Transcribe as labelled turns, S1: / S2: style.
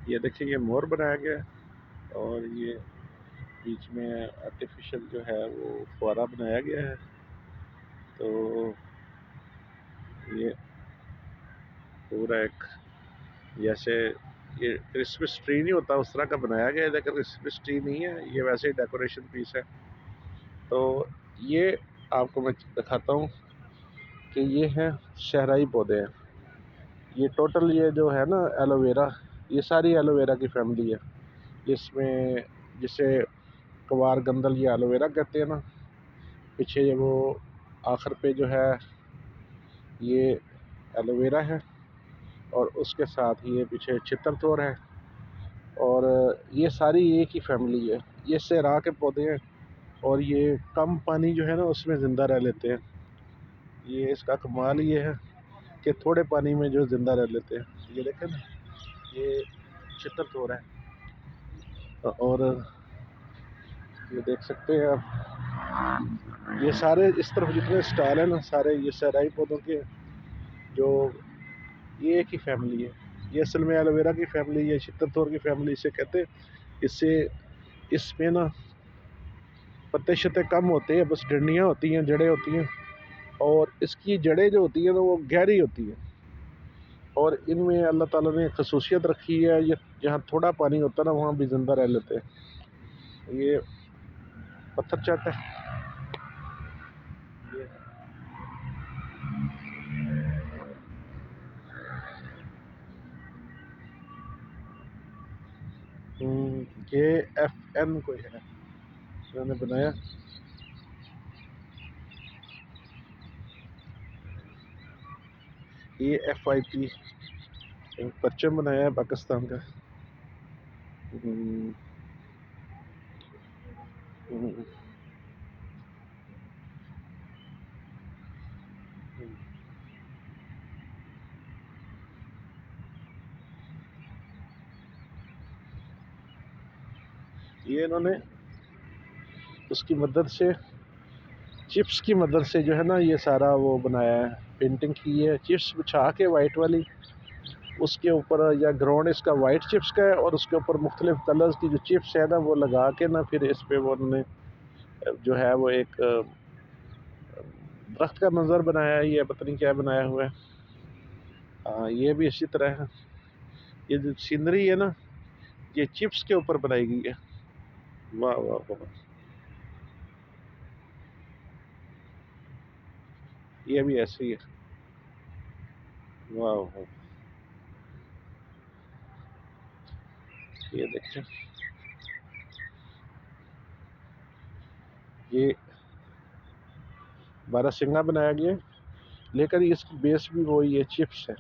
S1: ये देखिए ये मोर बनाया गया है और ये बीच में आर्टिफिशियल जो है वो फुआरा बनाया गया है। तो ये पूरा एक जैसे ये क्रिसमस ट्री नहीं होता उस तरह का बनाया गया है, लेकिन क्रिसमस ट्री नहीं है, ये वैसे ही डेकोरेशन पीस है। तो ये आपको मैं दिखाता हूँ कि ये हैं शहराई पौधे हैं। ये टोटल ये जो है ना एलोवेरा, ये सारी एलोवेरा की फैमिली है। इसमें जिसे कवार गंदल या एलोवेरा कहते हैं ना, पीछे ये वो आखिर पे जो है ये एलोवेरा है और उसके साथ ये पीछे चित्रतोर है और ये सारी एक ही फैमिली है। ये सेरा के पौधे हैं और ये कम पानी जो है ना उसमें ज़िंदा रह लेते हैं। ये इसका कमाल ये है कि थोड़े पानी में जो ज़िंदा रह लेते हैं। ये देखें ना, ये चित्रतोर है और ये देख सकते हैं आप, ये सारे इस तरफ जितने स्टाइल है ना सारे ये सहराई पौधों के, जो ये एक ही फैमिली है। ये असल में एलोवेरा की फैमिली है, चित्रतोर की फैमिली इसे कहते हैं। इससे इसमें ना पत्ते शत्ते कम होते हैं, बस डंडियाँ होती हैं, जड़ें होती हैं और इसकी जड़ें जो होती हैं ना वो गहरी होती हैं और इनमें अल्लाह ताला ने खसूसियत रखी है, ये जहाँ थोड़ा पानी होता है ना वहाँ भी ज़िंदा रह लेते हैं। ये पत्थर चट है। ये ये FN कोई है मैंने बनाया। ये FIP एक परचम बनाया है पाकिस्तान का। हम्म, हम्म, ये इन्होंने उसकी मदद से, चिप्स की मदद से जो है ना ये सारा वो बनाया है, पेंटिंग की है चिप्स बिछा के वाइट वाली, उसके ऊपर या ग्राउंड इसका वाइट चिप्स का है और उसके ऊपर मुख्तलिफ कलर्स की जो चिप्स है ना वो लगा के ना फिर इस पे वो उन्होंने जो है वो एक दरख्त का मंजर बनाया है, ये पता नहीं क्या बनाया हुआ है। ये भी इसी तरह है। ये जो सीनरी है ना ये चिप्स के ऊपर बनाई गई है। वाह वाह वाह, ये भी ऐसे ही है। वाह वाह, ये देखिए ये बारहसिंगा बनाया गया है, लेकिन इसकी बेस भी वही है, चिप्स है।